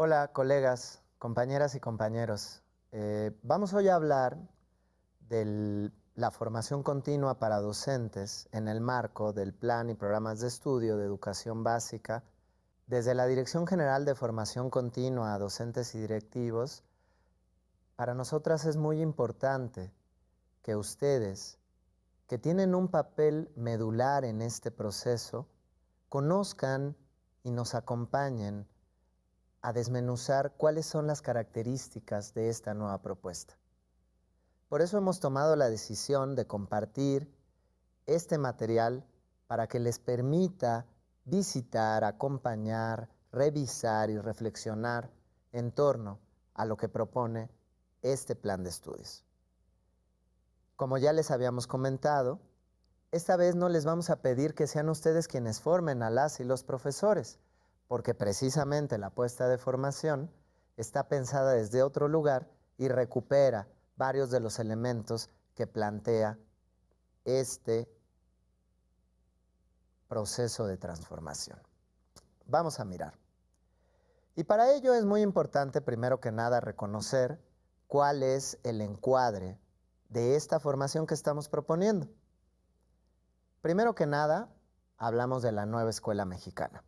Hola, colegas, compañeras y compañeros. Vamos hoy a hablar de la formación continua para docentes en el marco del Plan y Programas de Estudio de Educación Básica. Desde la Dirección General de Formación Continua a Docentes y Directivos, para nosotras es muy importante que ustedes, que tienen un papel medular en este proceso, conozcan y nos acompañen a desmenuzar cuáles son las características de esta nueva propuesta. Por eso hemos tomado la decisión de compartir este material para que les permita visitar, acompañar, revisar y reflexionar en torno a lo que propone este plan de estudios. Como ya les habíamos comentado, esta vez no les vamos a pedir que sean ustedes quienes formen a las y los profesores, porque precisamente la apuesta de formación está pensada desde otro lugar y recupera varios de los elementos que plantea este proceso de transformación. Vamos a mirar. Y para ello es muy importante, primero que nada, reconocer cuál es el encuadre de esta formación que estamos proponiendo. Primero que nada, hablamos de la nueva escuela mexicana.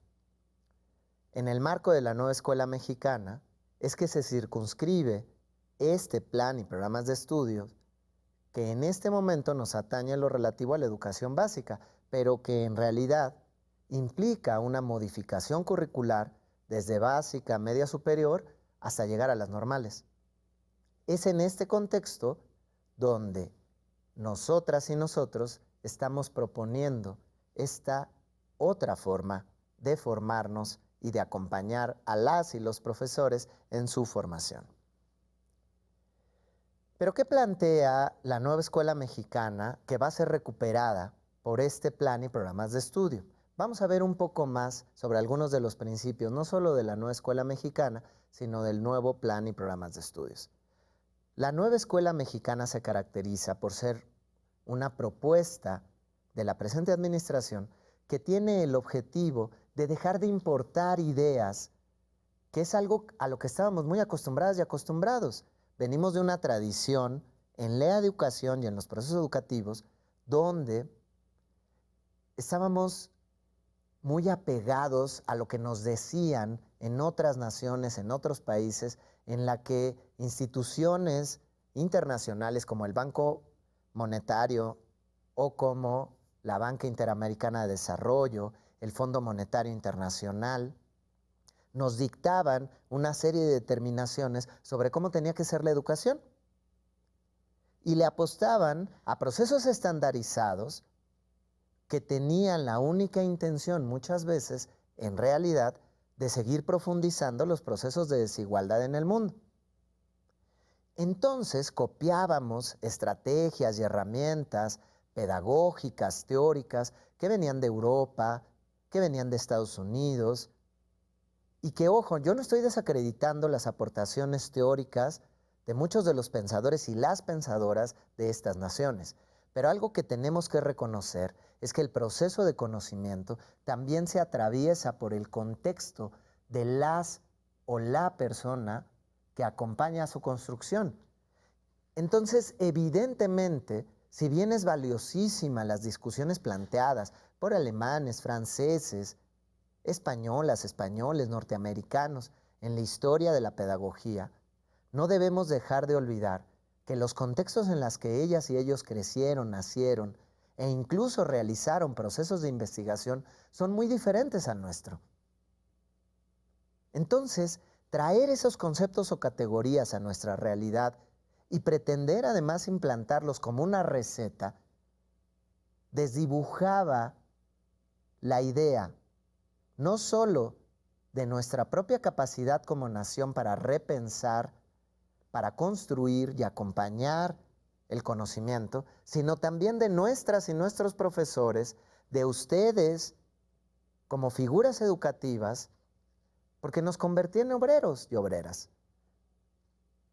En el marco de la nueva escuela mexicana es que se circunscribe este plan y programas de estudios que en este momento nos atañe lo relativo a la educación básica, pero que en realidad implica una modificación curricular desde básica, media superior, hasta llegar a las normales. Es en este contexto donde nosotras y nosotros estamos proponiendo esta otra forma de formarnos y de acompañar a las y los profesores en su formación. Pero ¿qué plantea la nueva escuela mexicana que va a ser recuperada por este plan y programas de estudio? Vamos a ver un poco más sobre algunos de los principios, no solo de la nueva escuela mexicana, sino del nuevo plan y programas de estudios. La nueva escuela mexicana se caracteriza por ser una propuesta de la presente administración que tiene el objetivo de dejar de importar ideas, que es algo a lo que estábamos muy acostumbradas y acostumbrados. Venimos de una tradición en la educación y en los procesos educativos donde estábamos muy apegados a lo que nos decían en otras naciones, en otros países, en la que instituciones internacionales como el Banco Monetario o como la Banca Interamericana de Desarrollo, el Fondo Monetario Internacional, nos dictaban una serie de determinaciones sobre cómo tenía que ser la educación. Y le apostaban a procesos estandarizados que tenían la única intención, muchas veces, en realidad, de seguir profundizando los procesos de desigualdad en el mundo. Entonces copiábamos estrategias y herramientas pedagógicas, teóricas, que venían de Europa, que venían de Estados Unidos, y que, ojo, yo no estoy desacreditando las aportaciones teóricas de muchos de los pensadores y las pensadoras de estas naciones, pero algo que tenemos que reconocer es que el proceso de conocimiento también se atraviesa por el contexto de las o la persona que acompaña a su construcción. Entonces, evidentemente, si bien es valiosísima las discusiones planteadas por alemanes, franceses, españolas, españoles, norteamericanos en la historia de la pedagogía, no debemos dejar de olvidar que los contextos en los que ellas y ellos crecieron, nacieron e incluso realizaron procesos de investigación son muy diferentes al nuestro. Entonces, traer esos conceptos o categorías a nuestra realidad y pretender además implantarlos como una receta, desdibujaba la idea no solo de nuestra propia capacidad como nación para repensar, para construir y acompañar el conocimiento, sino también de nuestras y nuestros profesores, de ustedes como figuras educativas, porque nos convertí en obreros y obreras.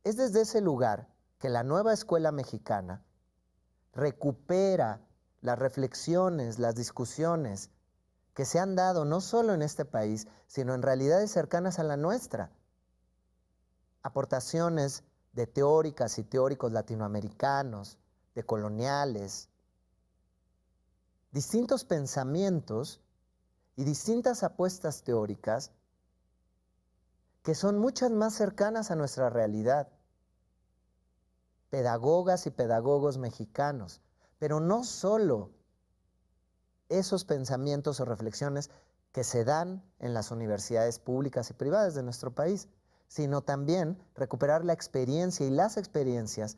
Es desde ese lugar que la nueva escuela mexicana recupera las reflexiones, las discusiones que se han dado no solo en este país, sino en realidades cercanas a la nuestra. aportaciones de teóricas y teóricos latinoamericanos, de coloniales, distintos pensamientos y distintas apuestas teóricas que son muchas más cercanas a nuestra realidad. Pedagogas y pedagogos mexicanos, pero no solo esos pensamientos o reflexiones que se dan en las universidades públicas y privadas de nuestro país, sino también recuperar la experiencia y las experiencias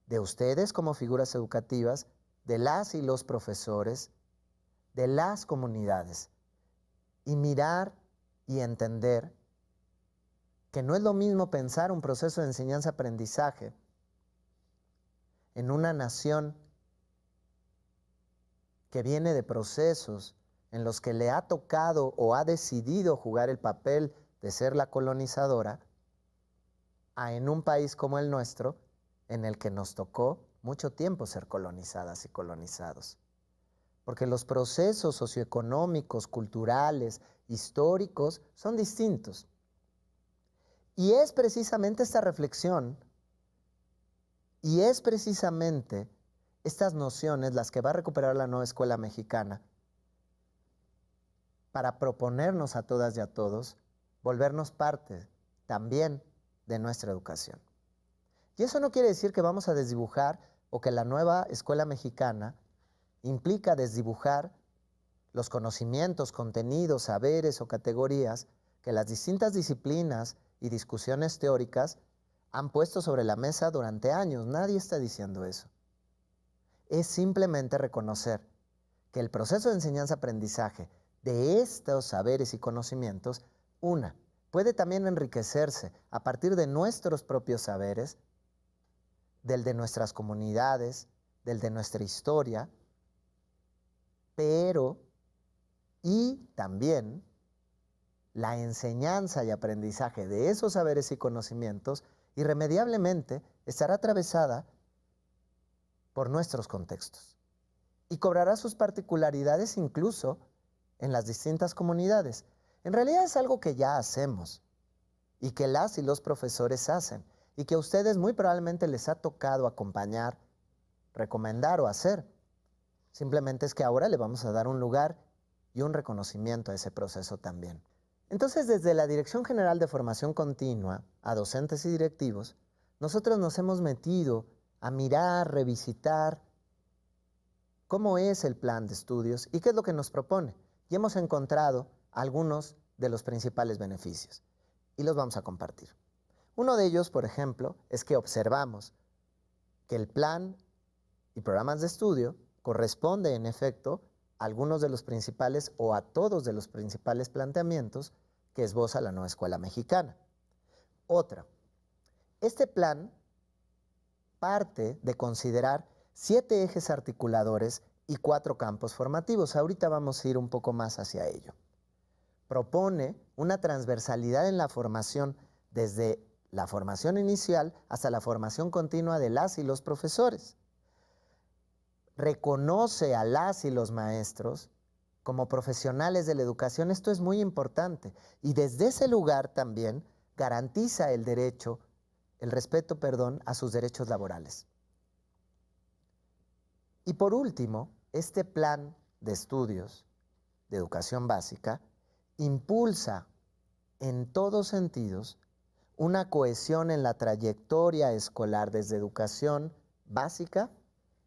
de ustedes como figuras educativas, de las y los profesores, de las comunidades, y mirar y entender que no es lo mismo pensar un proceso de enseñanza-aprendizaje en una nación que viene de procesos en los que le ha tocado o ha decidido jugar el papel de ser la colonizadora, a en un país como el nuestro, en el que nos tocó mucho tiempo ser colonizadas y colonizados. Porque los procesos socioeconómicos, culturales, históricos son distintos. Y es precisamente esta reflexión, y es precisamente estas nociones las que va a recuperar la nueva escuela mexicana para proponernos a todas y a todos volvernos parte también de nuestra educación. Y eso no quiere decir que vamos a desdibujar o que la nueva escuela mexicana implica desdibujar los conocimientos, contenidos, saberes o categorías que las distintas disciplinas y discusiones teóricas han puesto sobre la mesa durante años. Nadie está diciendo eso. Es simplemente reconocer que el proceso de enseñanza-aprendizaje de estos saberes y conocimientos, puede también enriquecerse a partir de nuestros propios saberes, del de nuestras comunidades, del de nuestra historia, pero y también la enseñanza y aprendizaje de esos saberes y conocimientos irremediablemente estará atravesada por nuestros contextos y cobrará sus particularidades incluso en las distintas comunidades. En realidad es algo que ya hacemos y que las y los profesores hacen y que a ustedes muy probablemente les ha tocado acompañar, recomendar o hacer. Simplemente es que ahora le vamos a dar un lugar y un reconocimiento a ese proceso también. Entonces, desde la Dirección General de Formación Continua a docentes y directivos, nosotros nos hemos metido a mirar, revisitar cómo es el plan de estudios y qué es lo que nos propone. Y hemos encontrado algunos de los principales beneficios y los vamos a compartir. Uno de ellos, por ejemplo, es que observamos que el plan y programas de estudio corresponde, en efecto, a algunos de los principales o a todos de los principales planteamientos que esboza la nueva escuela mexicana. Otra, este plan parte de considerar 7 ejes articuladores y 4 campos formativos. Ahorita vamos a ir un poco más hacia ello. Propone una transversalidad en la formación desde la formación inicial hasta la formación continua de las y los profesores. Reconoce a las y los maestros como profesionales de la educación. Esto es muy importante. Y desde ese lugar también garantiza el respeto, a sus derechos laborales. Y por último, este plan de estudios de educación básica impulsa en todos sentidos una cohesión en la trayectoria escolar desde educación básica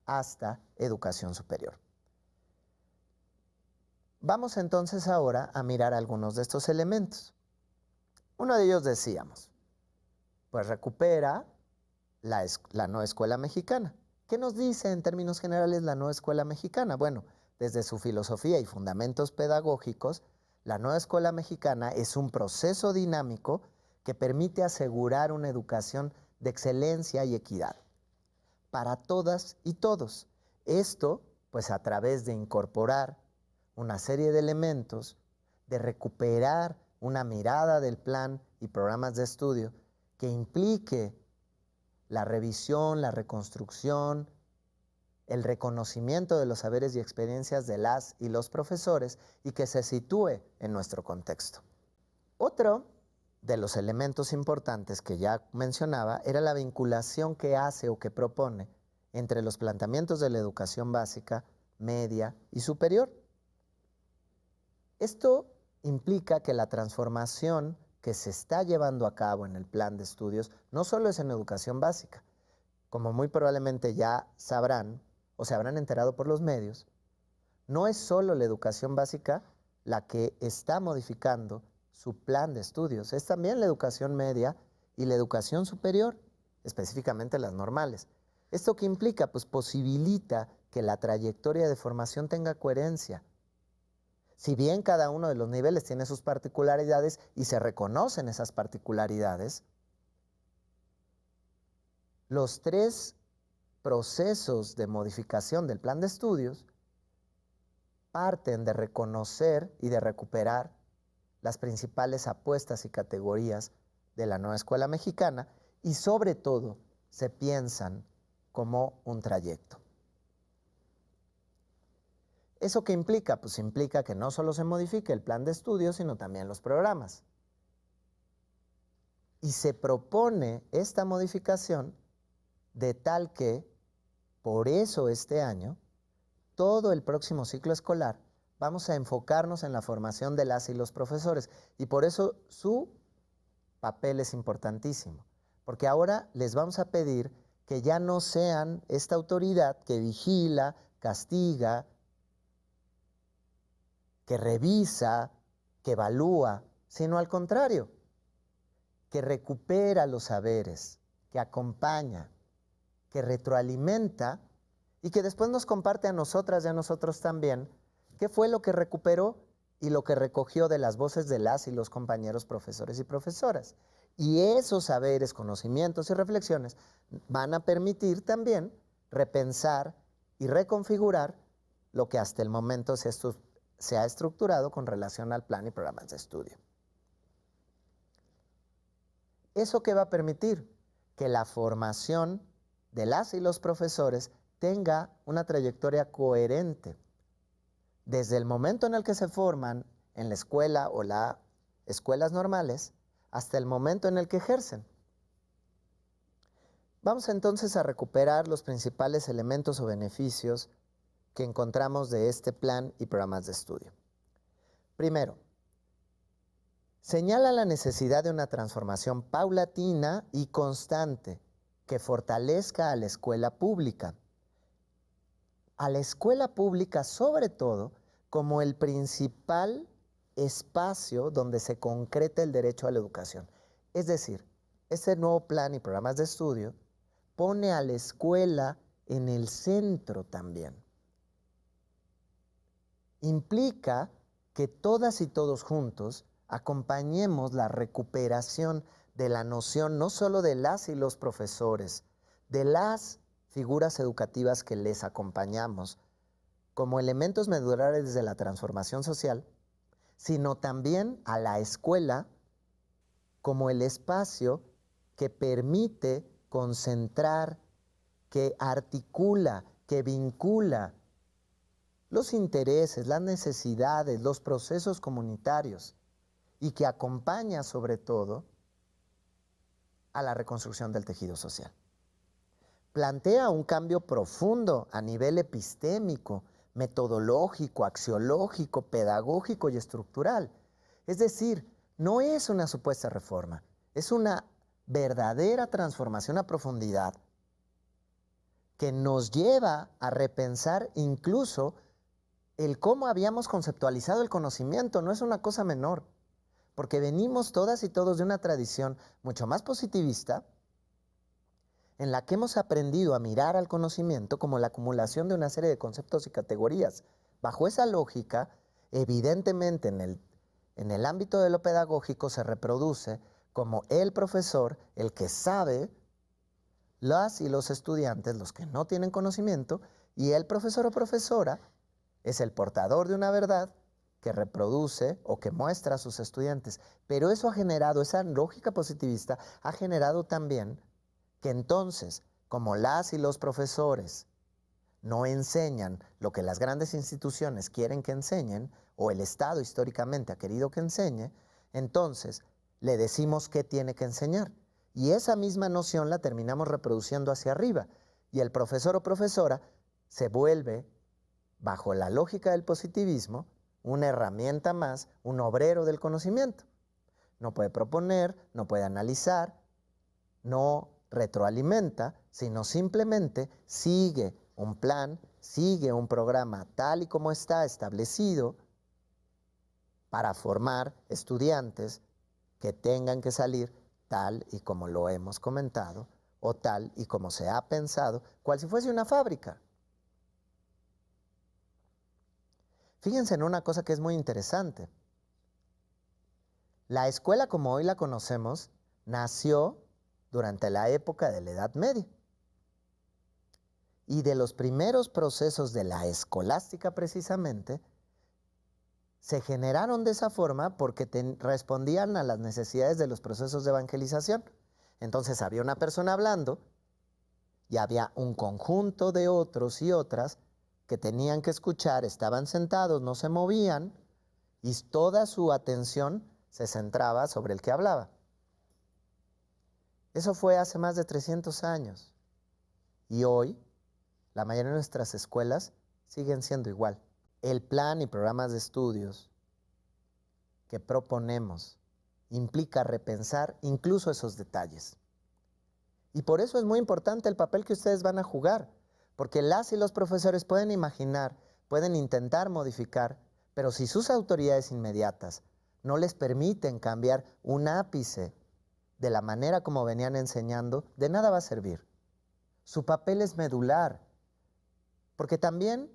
hasta educación superior. Vamos entonces ahora a mirar algunos de estos elementos. Uno de ellos decíamos, pues recupera la nueva escuela mexicana. ¿Qué nos dice en términos generales la nueva escuela mexicana? Bueno, desde su filosofía y fundamentos pedagógicos, la nueva escuela mexicana es un proceso dinámico que permite asegurar una educación de excelencia y equidad para todas y todos. Esto, pues a través de incorporar una serie de elementos, de recuperar una mirada del plan y programas de estudio que implique la revisión, la reconstrucción, el reconocimiento de los saberes y experiencias de las y los profesores y que se sitúe en nuestro contexto. Otro de los elementos importantes que ya mencionaba era la vinculación que hace o que propone entre los planteamientos de la educación básica, media y superior. Esto implica que la transformación que se está llevando a cabo en el plan de estudios no solo es en educación básica, como muy probablemente ya sabrán o se habrán enterado por los medios, no es solo la educación básica la que está modificando su plan de estudios, es también la educación media y la educación superior, específicamente las normales. ¿Esto qué implica? Pues posibilita que la trayectoria de formación tenga coherencia. Si bien cada uno de los niveles tiene sus particularidades y se reconocen esas particularidades, los tres procesos de modificación del plan de estudios parten de reconocer y de recuperar las principales apuestas y categorías de la nueva escuela mexicana y sobre todo se piensan como un trayecto. ¿Eso qué implica? Pues implica que no solo se modifique el plan de estudios, sino también los programas. Y se propone esta modificación de tal que, por eso este año, todo el próximo ciclo escolar, vamos a enfocarnos en la formación de las y los profesores. Y por eso su papel es importantísimo. Porque ahora les vamos a pedir que ya no sean esta autoridad que vigila, castiga, que revisa, que evalúa, sino al contrario, que recupera los saberes, que acompaña, que retroalimenta y que después nos comparte a nosotras y a nosotros también qué fue lo que recuperó y lo que recogió de las voces de las y los compañeros profesores y profesoras. Y esos saberes, conocimientos y reflexiones van a permitir también repensar y reconfigurar lo que hasta el momento se ha estructurado con relación al plan y programas de estudio. ¿Eso qué va a permitir? Que la formación de las y los profesores tenga una trayectoria coherente desde el momento en el que se forman en la escuela o las escuelas normales hasta el momento en el que ejercen. Vamos entonces a recuperar los principales elementos o beneficios que encontramos de este plan y programas de estudio. Primero, señala la necesidad de una transformación paulatina y constante que fortalezca a la escuela pública. A la escuela pública, sobre todo, como el principal espacio donde se concreta el derecho a la educación. Es decir, este nuevo plan y programas de estudio pone a la escuela en el centro también. Implica que todas y todos juntos acompañemos la recuperación de la noción no solo de las y los profesores, de las figuras educativas que les acompañamos como elementos medulares de la transformación social, sino también a la escuela como el espacio que permite concentrar, que articula, que vincula los intereses, las necesidades, los procesos comunitarios y que acompaña sobre todo a la reconstrucción del tejido social. Plantea un cambio profundo a nivel epistémico, metodológico, axiológico, pedagógico y estructural. Es decir, no es una supuesta reforma, es una verdadera transformación a profundidad que nos lleva a repensar incluso el cómo habíamos conceptualizado el conocimiento. No es una cosa menor, porque venimos todas y todos de una tradición mucho más positivista, en la que hemos aprendido a mirar al conocimiento como la acumulación de una serie de conceptos y categorías. Bajo esa lógica, evidentemente en el ámbito de lo pedagógico se reproduce como el profesor, el que sabe, las y los estudiantes, los que no tienen conocimiento, y el profesor o profesora es el portador de una verdad que reproduce o que muestra a sus estudiantes. Pero eso ha generado, esa lógica positivista ha generado también que entonces, como las y los profesores no enseñan lo que las grandes instituciones quieren que enseñen, o el Estado históricamente ha querido que enseñe, entonces le decimos qué tiene que enseñar. Y esa misma noción la terminamos reproduciendo hacia arriba. Y el profesor o profesora se vuelve, bajo la lógica del positivismo, una herramienta más, un obrero del conocimiento. No puede proponer, no puede analizar, no retroalimenta, sino simplemente sigue un plan, sigue un programa tal y como está establecido para formar estudiantes que tengan que salir tal y como lo hemos comentado, o tal y como se ha pensado, cual si fuese una fábrica. Fíjense en una cosa que es muy interesante. La escuela como hoy la conocemos nació durante la época de la Edad Media. Y de los primeros procesos de la escolástica precisamente, se generaron de esa forma porque respondían a las necesidades de los procesos de evangelización. Entonces había una persona hablando y había un conjunto de otros y otras que tenían que escuchar, estaban sentados, no se movían y toda su atención se centraba sobre el que hablaba. Eso fue hace más de 300 años y hoy la mayoría de nuestras escuelas siguen siendo igual. El plan y programas de estudios que proponemos implica repensar incluso esos detalles. Y por eso es muy importante el papel que ustedes van a jugar, porque las y los profesores pueden imaginar, pueden intentar modificar, pero si sus autoridades inmediatas no les permiten cambiar un ápice de la manera como venían enseñando, de nada va a servir. Su papel es medular, porque también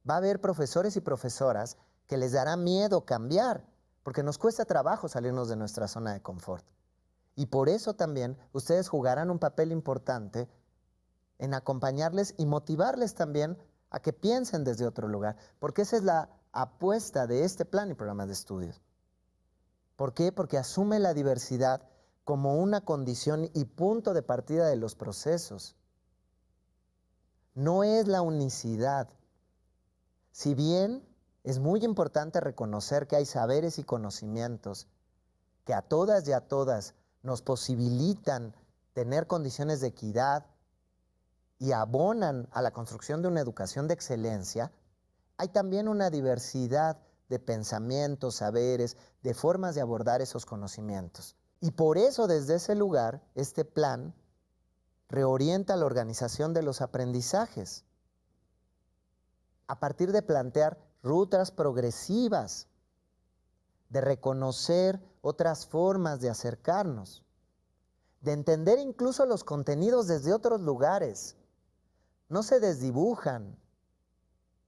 va a haber profesores y profesoras que les dará miedo cambiar, porque nos cuesta trabajo salirnos de nuestra zona de confort. Y por eso también ustedes jugarán un papel importante en acompañarles y motivarles también a que piensen desde otro lugar, porque esa es la apuesta de este plan y programa de estudios. ¿Por qué? Porque asume la diversidad como una condición y punto de partida de los procesos. No es la unicidad. Si bien es muy importante reconocer que hay saberes y conocimientos que a todas y a todas nos posibilitan tener condiciones de equidad y abonan a la construcción de una educación de excelencia, hay también una diversidad de pensamientos, saberes, de formas de abordar esos conocimientos. Y por eso desde ese lugar, este plan reorienta la organización de los aprendizajes a partir de plantear rutas progresivas, de reconocer otras formas de acercarnos, de entender incluso los contenidos desde otros lugares. No se desdibujan,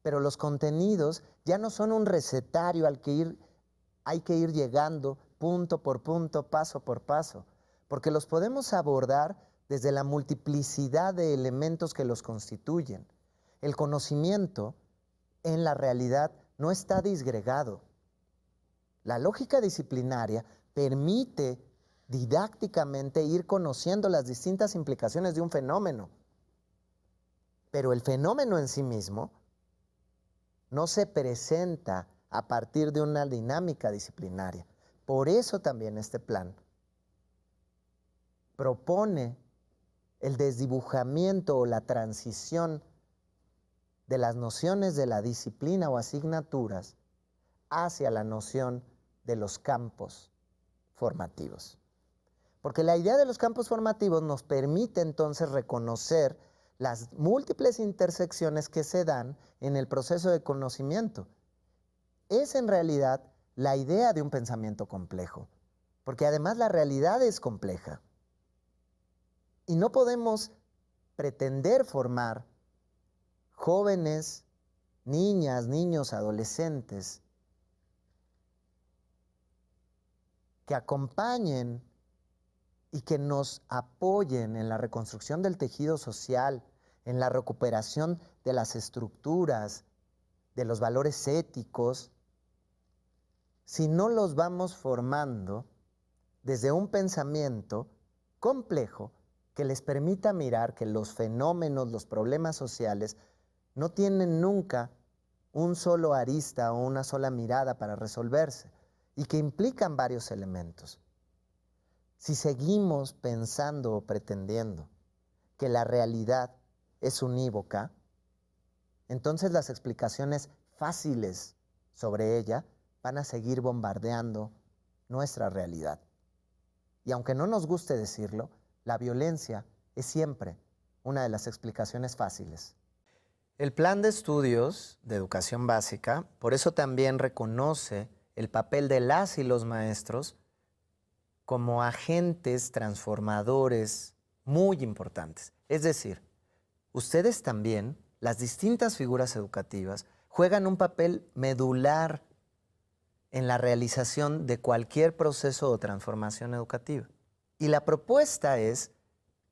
pero los contenidos ya no son un recetario al que hay que ir llegando punto por punto, paso por paso, porque los podemos abordar desde la multiplicidad de elementos que los constituyen. El conocimiento en la realidad no está disgregado. La lógica disciplinaria permite didácticamente ir conociendo las distintas implicaciones de un fenómeno, pero el fenómeno en sí mismo no se presenta a partir de una dinámica disciplinaria. Por eso también este plan propone el desdibujamiento o la transición de las nociones de la disciplina o asignaturas hacia la noción de los campos formativos. Porque la idea de los campos formativos nos permite entonces reconocer las múltiples intersecciones que se dan en el proceso de conocimiento. Es en realidad la idea de un pensamiento complejo, porque además la realidad es compleja. Y no podemos pretender formar jóvenes, niñas, niños, adolescentes que acompañen y que nos apoyen en la reconstrucción del tejido social, en la recuperación de las estructuras, de los valores éticos, si no los vamos formando desde un pensamiento complejo que les permita mirar que los fenómenos, los problemas sociales, no tienen nunca un solo arista o una sola mirada para resolverse y que implican varios elementos. Si seguimos pensando o pretendiendo que la realidad es unívoca, entonces las explicaciones fáciles sobre ella van a seguir bombardeando nuestra realidad. Y aunque no nos guste decirlo, la violencia es siempre una de las explicaciones fáciles. El plan de estudios de educación básica, por eso también reconoce el papel de las y los maestros como agentes transformadores muy importantes. Es decir, ustedes también, las distintas figuras educativas, juegan un papel medular en la realización de cualquier proceso o transformación educativa. Y la propuesta es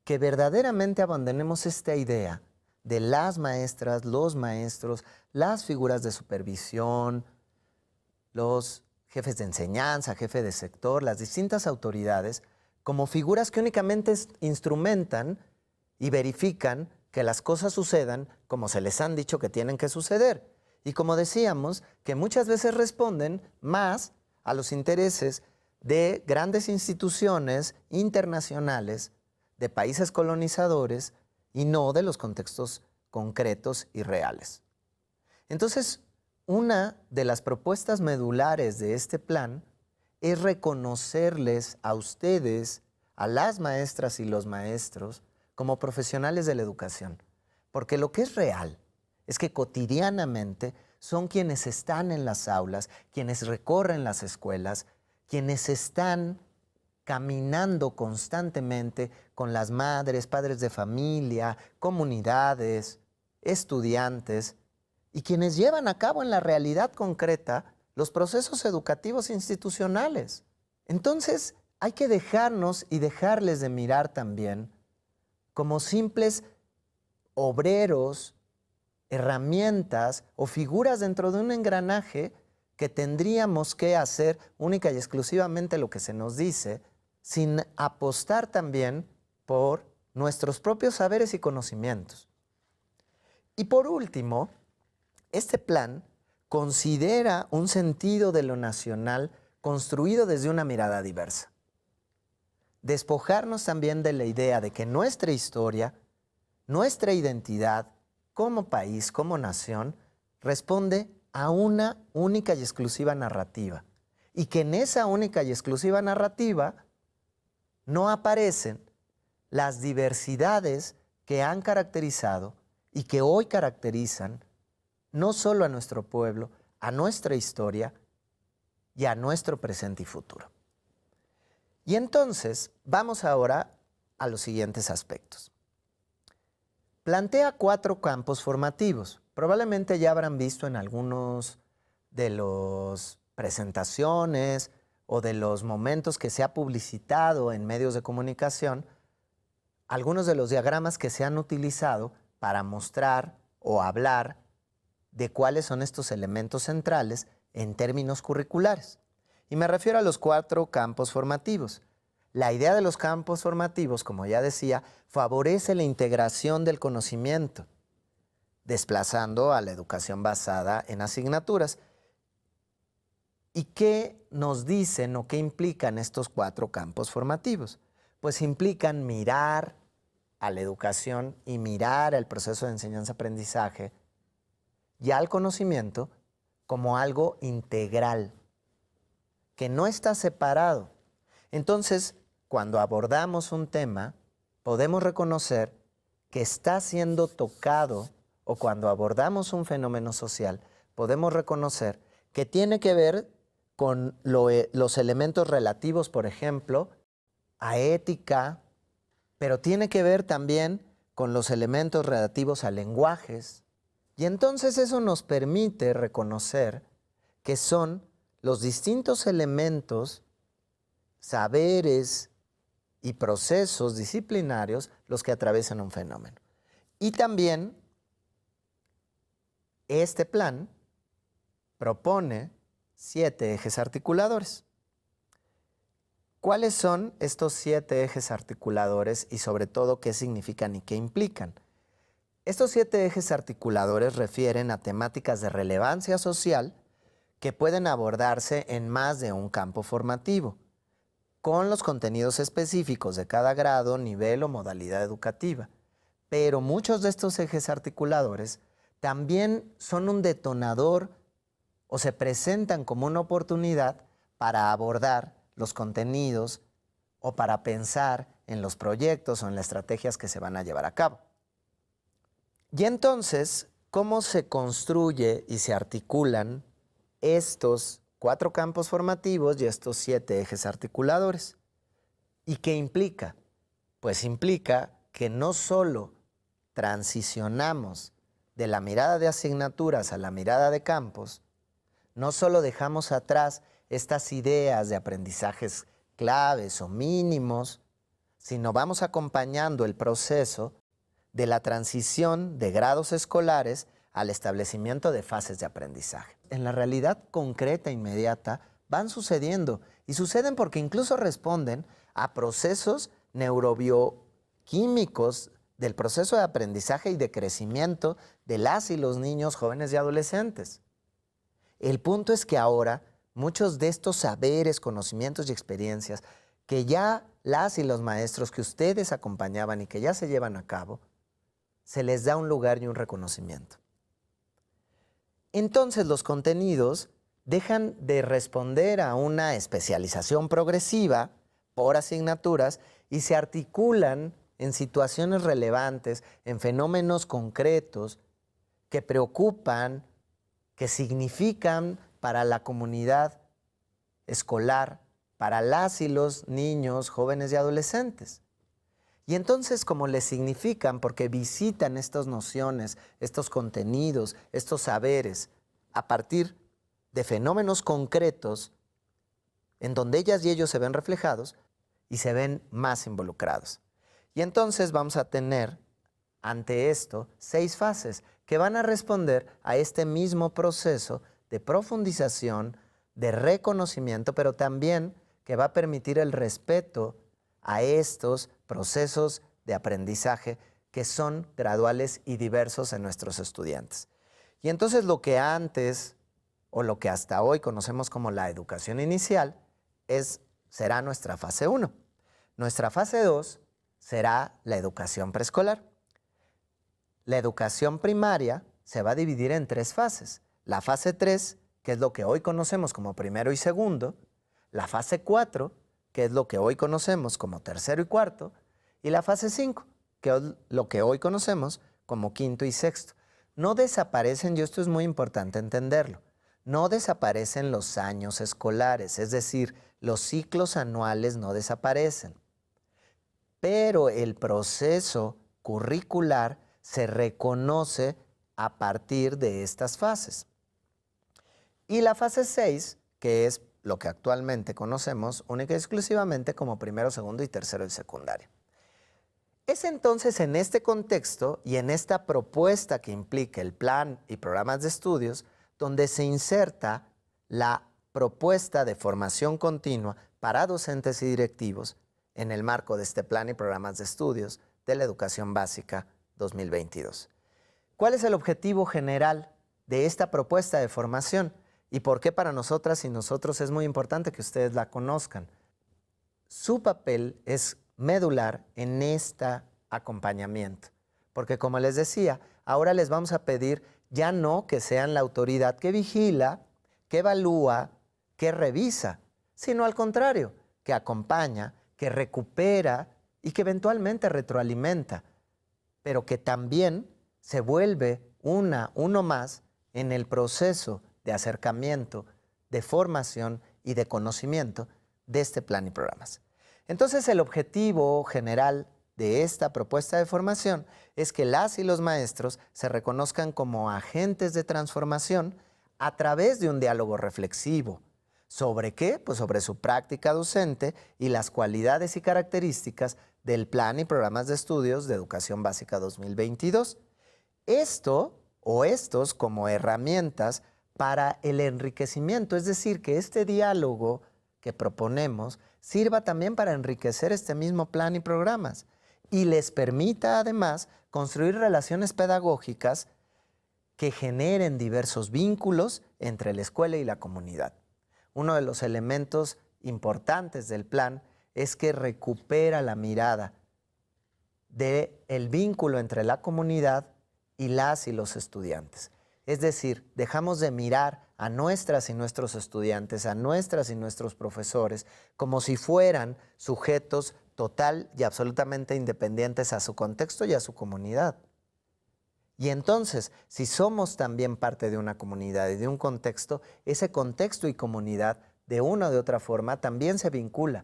que verdaderamente abandonemos esta idea de las maestras, los maestros, las figuras de supervisión, los jefes de enseñanza, jefe de sector, las distintas autoridades, como figuras que únicamente instrumentan y verifican que las cosas sucedan como se les han dicho que tienen que suceder. Y como decíamos, que muchas veces responden más a los intereses de grandes instituciones internacionales, de países colonizadores, y no de los contextos concretos y reales. Entonces, una de las propuestas medulares de este plan es reconocerles a ustedes, a las maestras y los maestros, como profesionales de la educación. Porque lo que es real es que cotidianamente son quienes están en las aulas, quienes recorren las escuelas, quienes están caminando constantemente con las madres, padres de familia, comunidades, estudiantes, y quienes llevan a cabo en la realidad concreta los procesos educativos institucionales. Entonces, hay que dejarnos y dejarles de mirar también como simples obreros, herramientas o figuras dentro de un engranaje que tendríamos que hacer única y exclusivamente lo que se nos dice, sin apostar también por nuestros propios saberes y conocimientos. Y por último, este plan considera un sentido de lo nacional construido desde una mirada diversa. Despojarnos también de la idea de que nuestra historia, nuestra identidad como país, como nación, responde a una única y exclusiva narrativa. Y que en esa única y exclusiva narrativa no aparecen las diversidades que han caracterizado y que hoy caracterizan no solo a nuestro pueblo, a nuestra historia y a nuestro presente y futuro. Y entonces vamos ahora a los siguientes aspectos. Plantea 4 campos formativos. Probablemente ya habrán visto en algunos de las presentaciones o de los momentos que se ha publicitado en medios de comunicación, algunos de los diagramas que se han utilizado para mostrar o hablar de cuáles son estos elementos centrales en términos curriculares. Y me refiero a los 4 campos formativos. La idea de los campos formativos, como ya decía, favorece la integración del conocimiento, desplazando a la educación basada en asignaturas. ¿Y qué nos dicen o qué implican estos 4 campos formativos? Pues implican mirar a la educación y mirar al proceso de enseñanza-aprendizaje y al conocimiento como algo integral, que no está separado. Entonces, cuando abordamos un tema, podemos reconocer que está siendo tocado, o cuando abordamos un fenómeno social, podemos reconocer que tiene que ver con los elementos relativos, por ejemplo, a ética, pero tiene que ver también con los elementos relativos a lenguajes. Y entonces eso nos permite reconocer que son los distintos elementos, saberes y procesos disciplinarios los que atraviesan un fenómeno. Y también este plan propone 7 ejes articuladores. ¿Cuáles son estos 7 ejes articuladores y sobre todo qué significan y qué implican? Estos 7 ejes articuladores refieren a temáticas de relevancia social que pueden abordarse en más de un campo formativo. con los contenidos específicos de cada grado, nivel o modalidad educativa. Pero muchos de estos ejes articuladores también son un detonador o se presentan como una oportunidad para abordar los contenidos o para pensar en los proyectos o en las estrategias que se van a llevar a cabo. Y entonces, ¿cómo se construye y se articulan estos 4 campos formativos y estos 7 ejes articuladores? ¿Y qué implica? Pues implica que no solo transicionamos de la mirada de asignaturas a la mirada de campos, no solo dejamos atrás estas ideas de aprendizajes claves o mínimos, sino vamos acompañando el proceso de la transición de grados escolares al establecimiento de fases de aprendizaje. En la realidad concreta, inmediata, van sucediendo y suceden porque incluso responden a procesos neurobioquímicos del proceso de aprendizaje y de crecimiento de las y los niños, jóvenes y adolescentes. El punto es que ahora muchos de estos saberes, conocimientos y experiencias que ya las y los maestros que ustedes acompañaban y que ya se llevan a cabo, se les da un lugar y un reconocimiento. Entonces los contenidos dejan de responder a una especialización progresiva por asignaturas y se articulan en situaciones relevantes, en fenómenos concretos que preocupan, que significan para la comunidad escolar, para las y los niños, jóvenes y adolescentes. Y entonces, como les significan, porque visitan estas nociones, estos contenidos, estos saberes, a partir de fenómenos concretos, en donde ellas y ellos se ven reflejados y se ven más involucrados. Y entonces vamos a tener, ante esto, 6 fases que van a responder a este mismo proceso de profundización, de reconocimiento, pero también que va a permitir el respeto a estos procesos de aprendizaje que son graduales y diversos en nuestros estudiantes. Y entonces lo que antes, o lo que hasta hoy conocemos como la educación inicial, será nuestra fase 1. Nuestra fase 2 será la educación preescolar. La educación primaria se va a dividir en 3 fases. La fase 3, que es lo que hoy conocemos como primero y segundo, la fase 4, que es lo que hoy conocemos como tercero y cuarto, y la fase 5, que es lo que hoy conocemos como quinto y sexto. No desaparecen, y esto es muy importante entenderlo, no desaparecen los años escolares, es decir, los ciclos anuales no desaparecen, pero el proceso curricular se reconoce a partir de estas fases. Y la fase 6, que es lo que actualmente conocemos única y exclusivamente como primero, segundo y tercero y secundaria. Es entonces en este contexto y en esta propuesta que implica el plan y programas de estudios donde se inserta la propuesta de formación continua para docentes y directivos en el marco de este plan y programas de estudios de la educación básica 2022. ¿Cuál es el objetivo general de esta propuesta de formación? ¿Y por qué para nosotras y nosotros es muy importante que ustedes la conozcan? Su papel es medular en este acompañamiento, porque como les decía, ahora les vamos a pedir ya no que sean la autoridad que vigila, que evalúa, que revisa, sino al contrario, que acompaña, que recupera y que eventualmente retroalimenta, pero que también se vuelve uno más en el proceso de acercamiento, de formación y de conocimiento de este plan y programas. Entonces, el objetivo general de esta propuesta de formación es que las y los maestros se reconozcan como agentes de transformación a través de un diálogo reflexivo. ¿Sobre qué? Pues sobre su práctica docente y las cualidades y características del plan y programas de estudios de Educación Básica 2022. Estos como herramientas para el enriquecimiento, es decir, que este diálogo que proponemos sirva también para enriquecer este mismo plan y programas y les permita además construir relaciones pedagógicas que generen diversos vínculos entre la escuela y la comunidad. Uno de los elementos importantes del plan es que recupera la mirada del vínculo entre la comunidad y las y los estudiantes. Es decir, dejamos de mirar a nuestras y nuestros estudiantes, a nuestras y nuestros profesores, como si fueran sujetos total y absolutamente independientes a su contexto y a su comunidad. Y entonces, si somos también parte de una comunidad y de un contexto, ese contexto y comunidad, de una o de otra forma, también se vincula.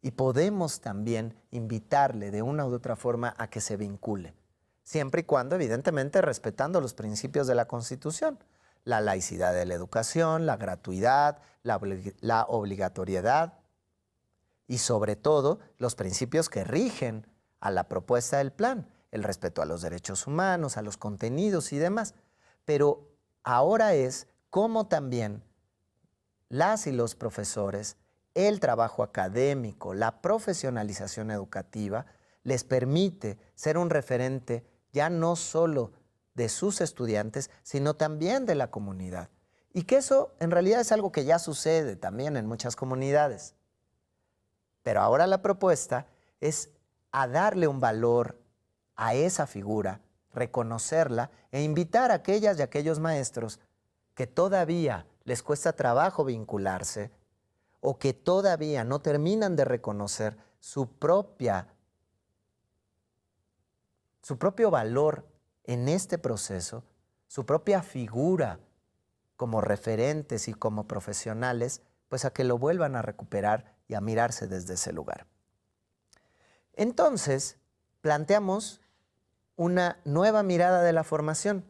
Y podemos también invitarle de una u otra forma a que se vincule. Siempre y cuando, evidentemente, respetando los principios de la Constitución. La laicidad de la educación, la gratuidad, la obligatoriedad y, sobre todo, los principios que rigen a la propuesta del plan. El respeto a los derechos humanos, a los contenidos y demás. Pero ahora es cómo también las y los profesores, el trabajo académico, la profesionalización educativa, les permite ser un referente ya no solo de sus estudiantes, sino también de la comunidad. Y que eso en realidad es algo que ya sucede también en muchas comunidades. Pero ahora la propuesta es a darle un valor a esa figura, reconocerla e invitar a aquellas y aquellos maestros que todavía les cuesta trabajo vincularse o que todavía no terminan de reconocer su propio valor en este proceso, su propia figura como referentes y como profesionales, pues a que lo vuelvan a recuperar y a mirarse desde ese lugar. Entonces, planteamos una nueva mirada de la formación.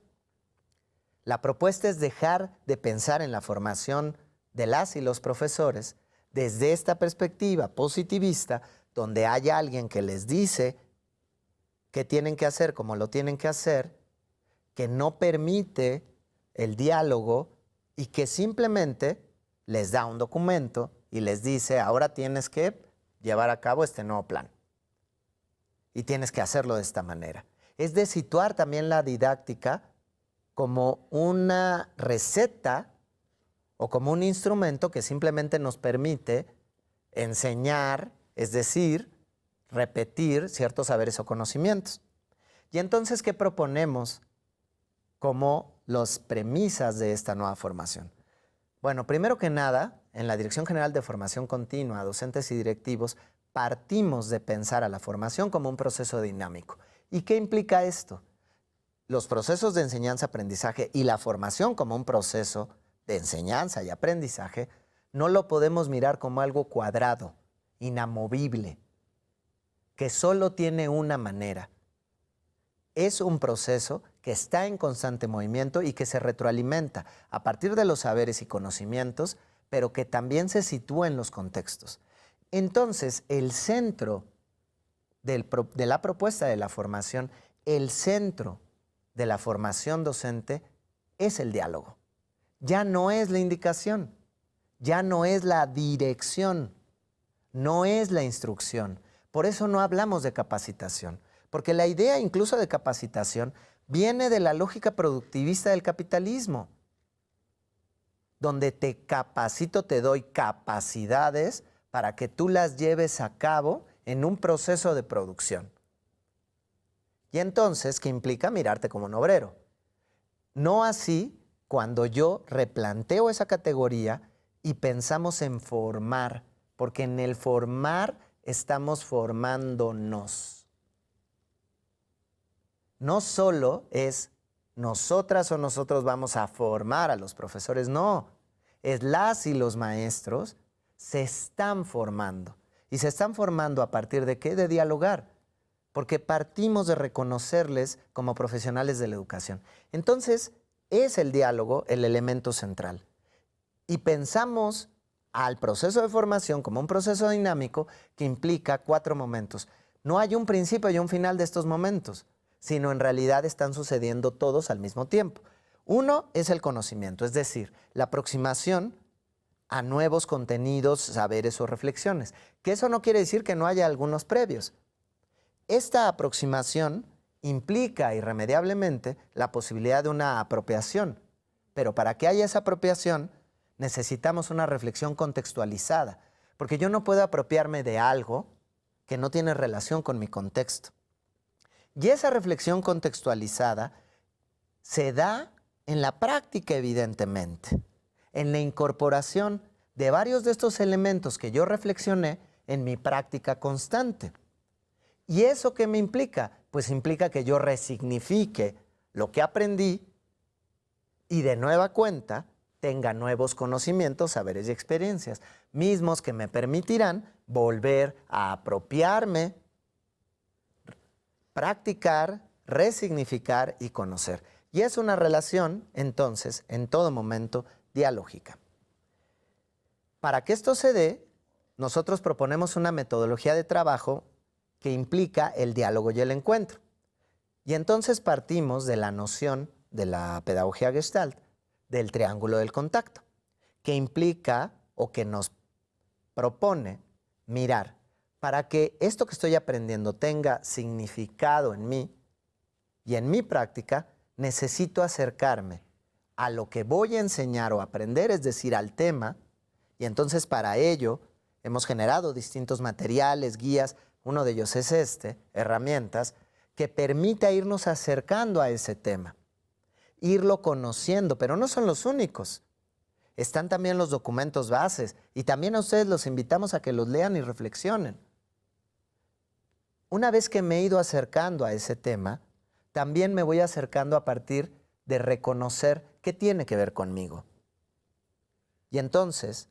La propuesta es dejar de pensar en la formación de las y los profesores desde esta perspectiva positivista, donde hay alguien que les dice qué tienen que hacer, cómo lo tienen que hacer, que no permite el diálogo y que simplemente les da un documento y les dice, ahora tienes que llevar a cabo este nuevo plan. Y tienes que hacerlo de esta manera. Es de situar también la didáctica como una receta o como un instrumento que simplemente nos permite enseñar, es decir, repetir ciertos saberes o conocimientos. Y entonces, ¿qué proponemos como las premisas de esta nueva formación? Bueno, primero que nada, en la Dirección General de Formación Continua, docentes y directivos, partimos de pensar a la formación como un proceso dinámico. ¿Y qué implica esto? Los procesos de enseñanza-aprendizaje y la formación como un proceso de enseñanza y aprendizaje no lo podemos mirar como algo cuadrado, inamovible, que solo tiene una manera. Es un proceso que está en constante movimiento y que se retroalimenta a partir de los saberes y conocimientos, pero que también se sitúa en los contextos. Entonces, el centro de la propuesta de la formación, el centro de la formación docente es el diálogo. Ya no es la indicación, ya no es la dirección, no es la instrucción. Por eso no hablamos de capacitación, porque la idea incluso de capacitación viene de la lógica productivista del capitalismo, donde te capacito, te doy capacidades para que tú las lleves a cabo en un proceso de producción. Y entonces, ¿qué implica? Mirarte como un obrero. No así cuando yo replanteo esa categoría y pensamos en formar, porque en el formar estamos formándonos. No solo es nosotras o nosotros vamos a formar a los profesores, no. Es las y los maestros se están formando. ¿Y se están formando a partir de qué? De dialogar. Porque partimos de reconocerles como profesionales de la educación. Entonces, es el diálogo el elemento central. Y pensamos al proceso de formación como un proceso dinámico que implica 4 momentos. No hay un principio y un final de estos momentos, sino en realidad están sucediendo todos al mismo tiempo. Uno es el conocimiento, es decir, la aproximación a nuevos contenidos, saberes o reflexiones. Que eso no quiere decir que no haya algunos previos. Esta aproximación implica irremediablemente la posibilidad de una apropiación, pero para que haya esa apropiación necesitamos una reflexión contextualizada, porque yo no puedo apropiarme de algo que no tiene relación con mi contexto. Y esa reflexión contextualizada se da en la práctica, evidentemente, en la incorporación de varios de estos elementos que yo reflexioné en mi práctica constante. ¿Y eso qué me implica? Pues implica que yo resignifique lo que aprendí y de nueva cuenta tenga nuevos conocimientos, saberes y experiencias, mismos que me permitirán volver a apropiarme, practicar, resignificar y conocer. Y es una relación, entonces, en todo momento, dialógica. Para que esto se dé, nosotros proponemos una metodología de trabajo que implica el diálogo y el encuentro. Y entonces partimos de la noción de la pedagogía Gestalt, del triángulo del contacto, que implica o que nos propone mirar para que esto que estoy aprendiendo tenga significado en mí y en mi práctica, necesito acercarme a lo que voy a enseñar o aprender, es decir, al tema, y entonces para ello hemos generado distintos materiales, guías, uno de ellos es herramientas, que permita irnos acercando a ese tema, irlo conociendo, pero no son los únicos. Están también los documentos bases y también a ustedes los invitamos a que los lean y reflexionen. Una vez que me he ido acercando a ese tema, también me voy acercando a partir de reconocer qué tiene que ver conmigo. Y entonces,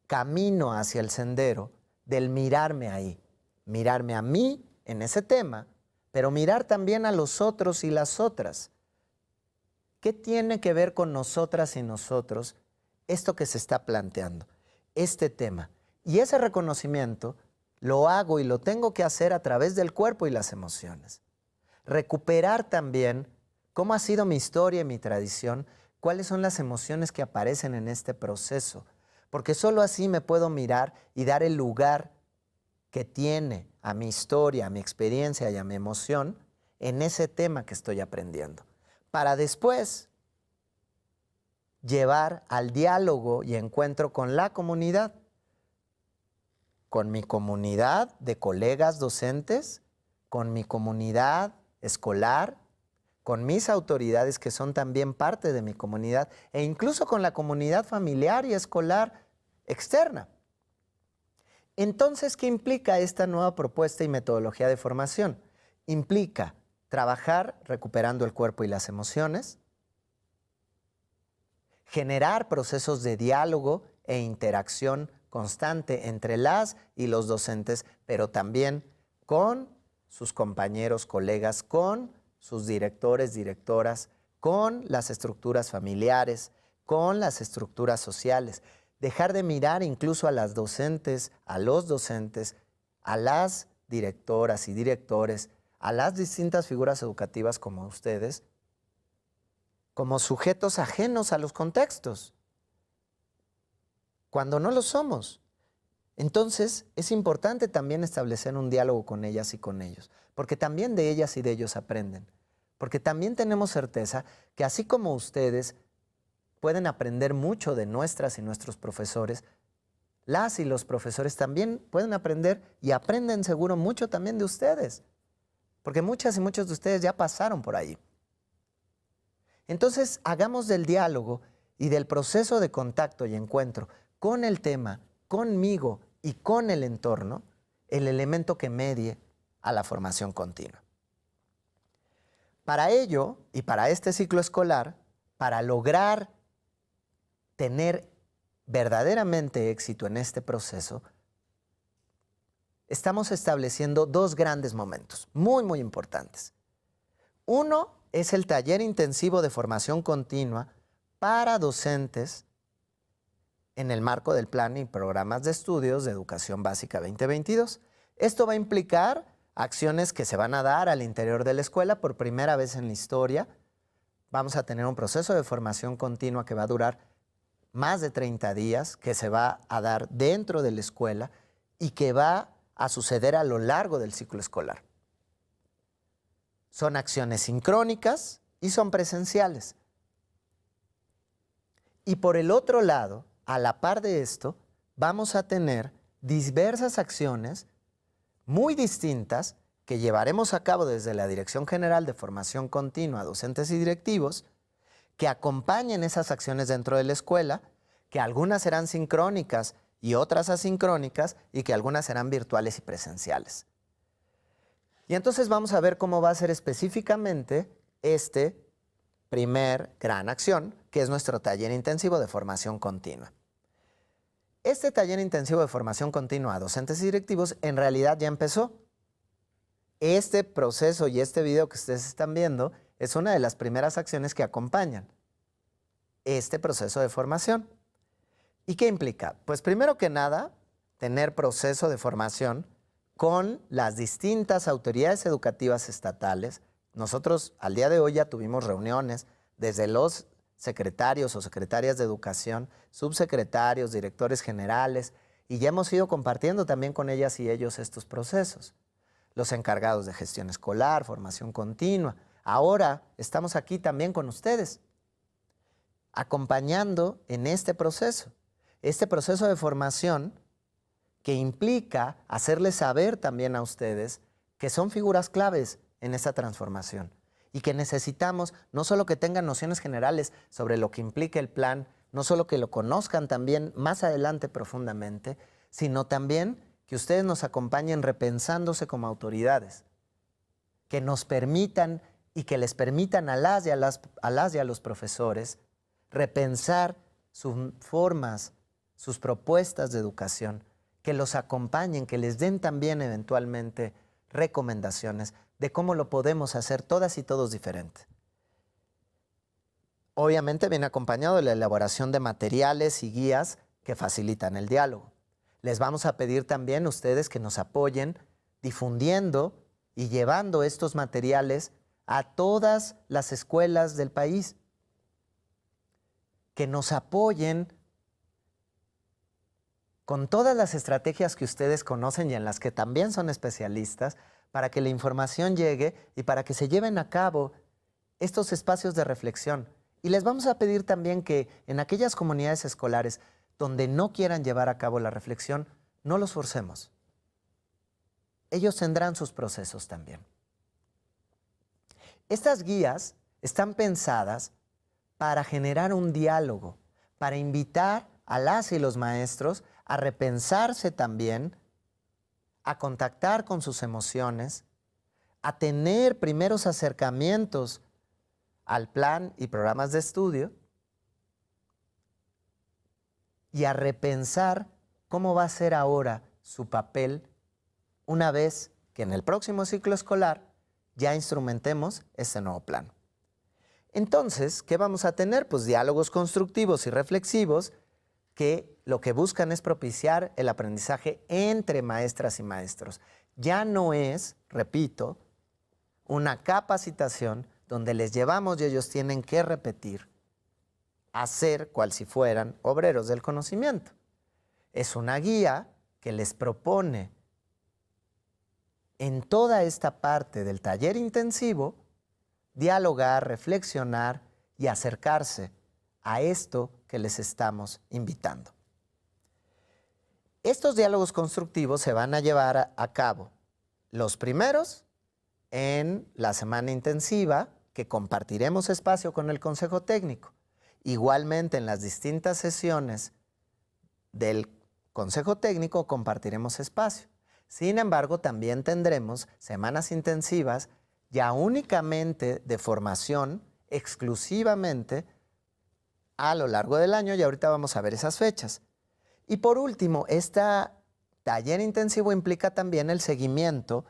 camino hacia el sendero del mirarme ahí, mirarme a mí en ese tema, pero mirar también a los otros y las otras. ¿Qué tiene que ver con nosotras y nosotros esto que se está planteando, este tema? Y ese reconocimiento lo hago y lo tengo que hacer a través del cuerpo y las emociones. Recuperar también cómo ha sido mi historia y mi tradición, cuáles son las emociones que aparecen en este proceso, porque solo así me puedo mirar y dar el lugar que tiene a mi historia, a mi experiencia y a mi emoción en ese tema que estoy aprendiendo, para después llevar al diálogo y encuentro con la comunidad, con mi comunidad de colegas docentes, con mi comunidad escolar, con mis autoridades que son también parte de mi comunidad e incluso con la comunidad familiar y escolar externa. Entonces, ¿qué implica esta nueva propuesta y metodología de formación? Implica trabajar recuperando el cuerpo y las emociones, generar procesos de diálogo e interacción constante entre las y los docentes, pero también con sus compañeros, colegas, con sus directores, directoras, con las estructuras familiares, con las estructuras sociales. Dejar de mirar incluso a las docentes, a los docentes, a las directoras y directores, a las distintas figuras educativas como ustedes, como sujetos ajenos a los contextos, cuando no lo somos. Entonces, es importante también establecer un diálogo con ellas y con ellos, porque también de ellas y de ellos aprenden, porque también tenemos certeza que así como ustedes pueden aprender mucho de nuestras y nuestros profesores, las y los profesores también pueden aprender y aprenden seguro mucho también de ustedes, porque muchas y muchos de ustedes ya pasaron por ahí. Entonces, hagamos del diálogo y del proceso de contacto y encuentro con el tema, conmigo y con el entorno, el elemento que medie a la formación continua. Para ello, y para este ciclo escolar, para lograr tener verdaderamente éxito en este proceso, estamos estableciendo dos grandes momentos, muy, muy importantes. Uno es el taller intensivo de formación continua para docentes en el marco del Plan y Programas de Estudios de Educación Básica 2022. Esto va a implicar acciones que se van a dar al interior de la escuela por primera vez en la historia. Vamos a tener un proceso de formación continua que va a durar más de 30 días, que se va a dar dentro de la escuela y que va a suceder a lo largo del ciclo escolar. Son acciones sincrónicas y son presenciales. Y por el otro lado, a la par de esto, vamos a tener diversas acciones muy distintas que llevaremos a cabo desde la Dirección General de Formación Continua, docentes y directivos, que acompañen esas acciones dentro de la escuela, que algunas serán sincrónicas y otras asincrónicas, y que algunas serán virtuales y presenciales. Y entonces vamos a ver cómo va a ser específicamente este primer gran acción, que es nuestro taller intensivo de formación continua. Este taller intensivo de formación continua a docentes y directivos en realidad ya empezó. Este proceso y este video que ustedes están viendo es una de las primeras acciones que acompañan este proceso de formación. ¿Y qué implica? Pues primero que nada, tener proceso de formación con las distintas autoridades educativas estatales. Nosotros al día de hoy ya tuvimos reuniones desde los secretarios o secretarias de educación, subsecretarios, directores generales, y ya hemos ido compartiendo también con ellas y ellos estos procesos. Los encargados de gestión escolar, formación continua. Ahora estamos aquí también con ustedes, acompañando en este proceso de formación que implica hacerles saber también a ustedes que son figuras claves en esta transformación y que necesitamos no solo que tengan nociones generales sobre lo que implica el plan, no solo que lo conozcan también más adelante profundamente, sino también que ustedes nos acompañen repensándose como autoridades, que nos permitan y que les permitan a las y a los profesores repensar sus formas, sus propuestas de educación, que los acompañen, que les den también eventualmente recomendaciones de cómo lo podemos hacer todas y todos diferente. Obviamente viene acompañado de la elaboración de materiales y guías que facilitan el diálogo. Les vamos a pedir también a ustedes que nos apoyen difundiendo y llevando estos materiales a todas las escuelas del país, que nos apoyen con todas las estrategias que ustedes conocen y en las que también son especialistas, para que la información llegue y para que se lleven a cabo estos espacios de reflexión. Y les vamos a pedir también que en aquellas comunidades escolares donde no quieran llevar a cabo la reflexión, no los forcemos. Ellos tendrán sus procesos también. Estas guías están pensadas para generar un diálogo, para invitar a las y los maestros a repensarse también, a contactar con sus emociones, a tener primeros acercamientos al plan y programas de estudio y a repensar cómo va a ser ahora su papel una vez que en el próximo ciclo escolar ya instrumentemos este nuevo plan. Entonces, ¿qué vamos a tener? Pues diálogos constructivos y reflexivos que lo que buscan es propiciar el aprendizaje entre maestras y maestros. Ya no es, repito, una capacitación donde les llevamos y ellos tienen que repetir, hacer cual si fueran obreros del conocimiento. Es una guía que les propone en toda esta parte del taller intensivo dialogar, reflexionar y acercarse a esto que les estamos invitando. Estos diálogos constructivos se van a llevar a cabo los primeros en la semana intensiva, que compartiremos espacio con el Consejo Técnico. Igualmente en las distintas sesiones del Consejo Técnico compartiremos espacio. Sin embargo, también tendremos semanas intensivas ya únicamente de formación, exclusivamente a lo largo del año, y ahorita vamos a ver esas fechas. Y por último, este taller intensivo implica también el seguimiento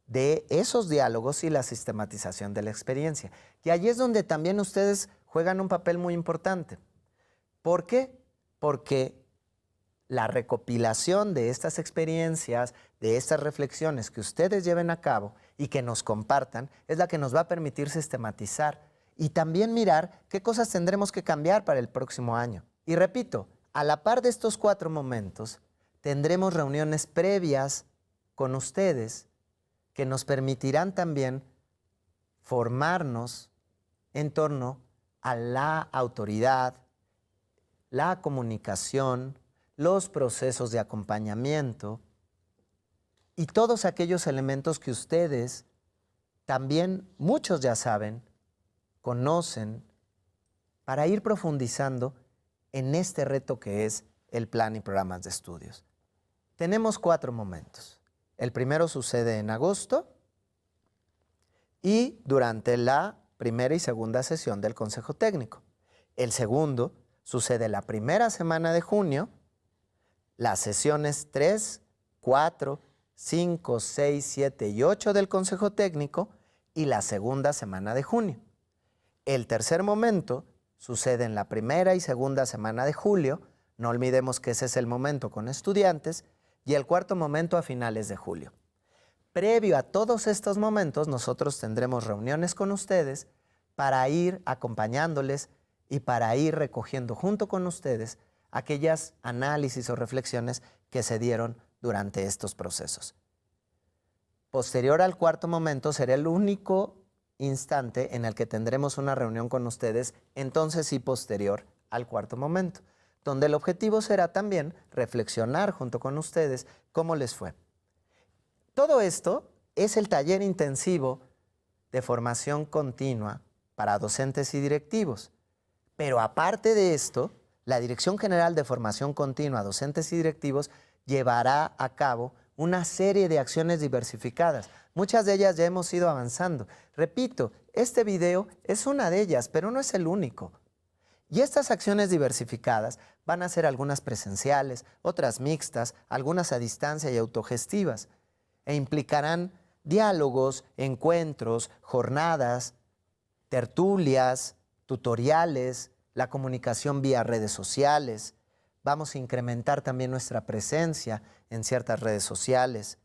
de esos diálogos y la sistematización de la experiencia. Y allí es donde también ustedes juegan un papel muy importante. ¿Por qué? Porque la recopilación de estas experiencias, de estas reflexiones que ustedes lleven a cabo y que nos compartan, es la que nos va a permitir sistematizar y también mirar qué cosas tendremos que cambiar para el próximo año. Y repito, a la par de estos 4 momentos, tendremos reuniones previas con ustedes que nos permitirán también formarnos en torno a la autoridad, la comunicación, los procesos de acompañamiento y todos aquellos elementos que ustedes también, muchos ya saben, conocen, para ir profundizando en este reto que es el plan y programas de estudios. Tenemos 4 momentos. El primero sucede en agosto y durante la primera y segunda sesión del Consejo Técnico. El segundo sucede la primera semana de junio, las sesiones 3, 4, 5, 6, 7 y 8 del Consejo Técnico y la segunda semana de junio. El tercer momento sucede en la primera y segunda semana de julio, no olvidemos que ese es el momento con estudiantes, y el cuarto momento a finales de julio. Previo a todos estos momentos, nosotros tendremos reuniones con ustedes para ir acompañándoles y para ir recogiendo junto con ustedes aquellas análisis o reflexiones que se dieron durante estos procesos. Posterior al cuarto momento será el único instante en el que tendremos una reunión con ustedes, entonces sí posterior al cuarto momento, donde el objetivo será también reflexionar junto con ustedes cómo les fue. Todo esto es el taller intensivo de formación continua para docentes y directivos. Pero aparte de esto, la Dirección General de Formación Continua, Docentes y Directivos llevará a cabo una serie de acciones diversificadas. Muchas de ellas ya hemos ido avanzando. Repito, este video es una de ellas, pero no es el único. Y estas acciones diversificadas van a ser algunas presenciales, otras mixtas, algunas a distancia y autogestivas, e implicarán diálogos, encuentros, jornadas, tertulias, tutoriales, la comunicación vía redes sociales. Vamos a incrementar también nuestra presencia en ciertas redes sociales.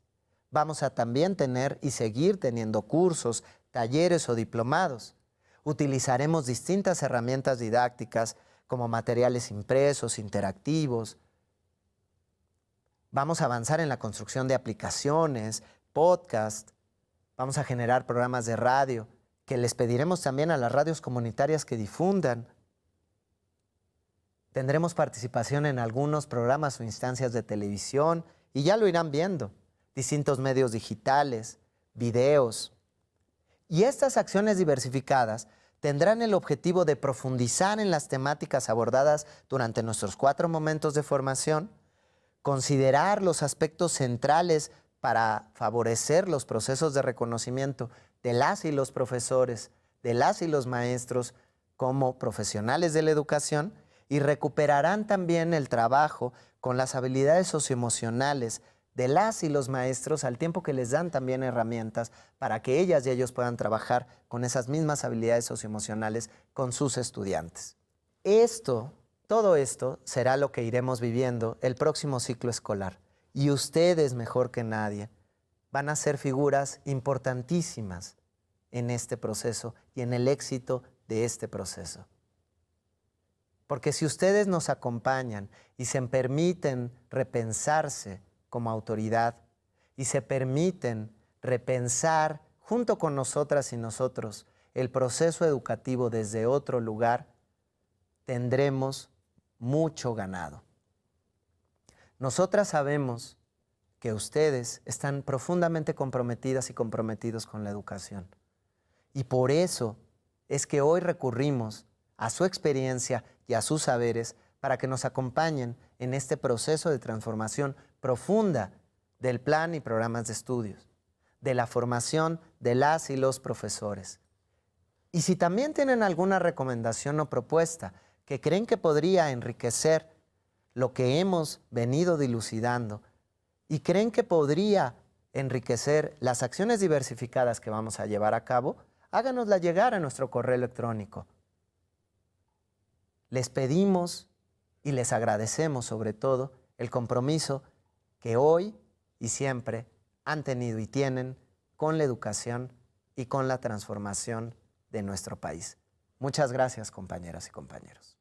Vamos a también tener y seguir teniendo cursos, talleres o diplomados. Utilizaremos distintas herramientas didácticas como materiales impresos, interactivos. Vamos a avanzar en la construcción de aplicaciones, podcast. Vamos a generar programas de radio que les pediremos también a las radios comunitarias que difundan. Tendremos participación en algunos programas o instancias de televisión y ya lo irán viendo, distintos medios digitales, videos. Y estas acciones diversificadas tendrán el objetivo de profundizar en las temáticas abordadas durante nuestros 4 momentos de formación, considerar los aspectos centrales para favorecer los procesos de reconocimiento de las y los profesores, de las y los maestros como profesionales de la educación, y recuperarán también el trabajo con las habilidades socioemocionales de las y los maestros al tiempo que les dan también herramientas para que ellas y ellos puedan trabajar con esas mismas habilidades socioemocionales con sus estudiantes. Todo esto será lo que iremos viviendo el próximo ciclo escolar. Y ustedes, mejor que nadie, van a ser figuras importantísimas en este proceso y en el éxito de este proceso. Porque si ustedes nos acompañan y se permiten repensarse como autoridad y se permiten repensar junto con nosotras y nosotros el proceso educativo desde otro lugar, tendremos mucho ganado. Nosotras sabemos que ustedes están profundamente comprometidas y comprometidos con la educación. Y por eso es que hoy recurrimos a su experiencia y a sus saberes para que nos acompañen en este proceso de transformación profunda del plan y programas de estudios, de la formación de las y los profesores. Y si también tienen alguna recomendación o propuesta que creen que podría enriquecer lo que hemos venido dilucidando y creen que podría enriquecer las acciones diversificadas que vamos a llevar a cabo, háganosla llegar a nuestro correo electrónico. Les pedimos y les agradecemos sobre todo el compromiso que hoy y siempre han tenido y tienen con la educación y con la transformación de nuestro país. Muchas gracias, compañeras y compañeros.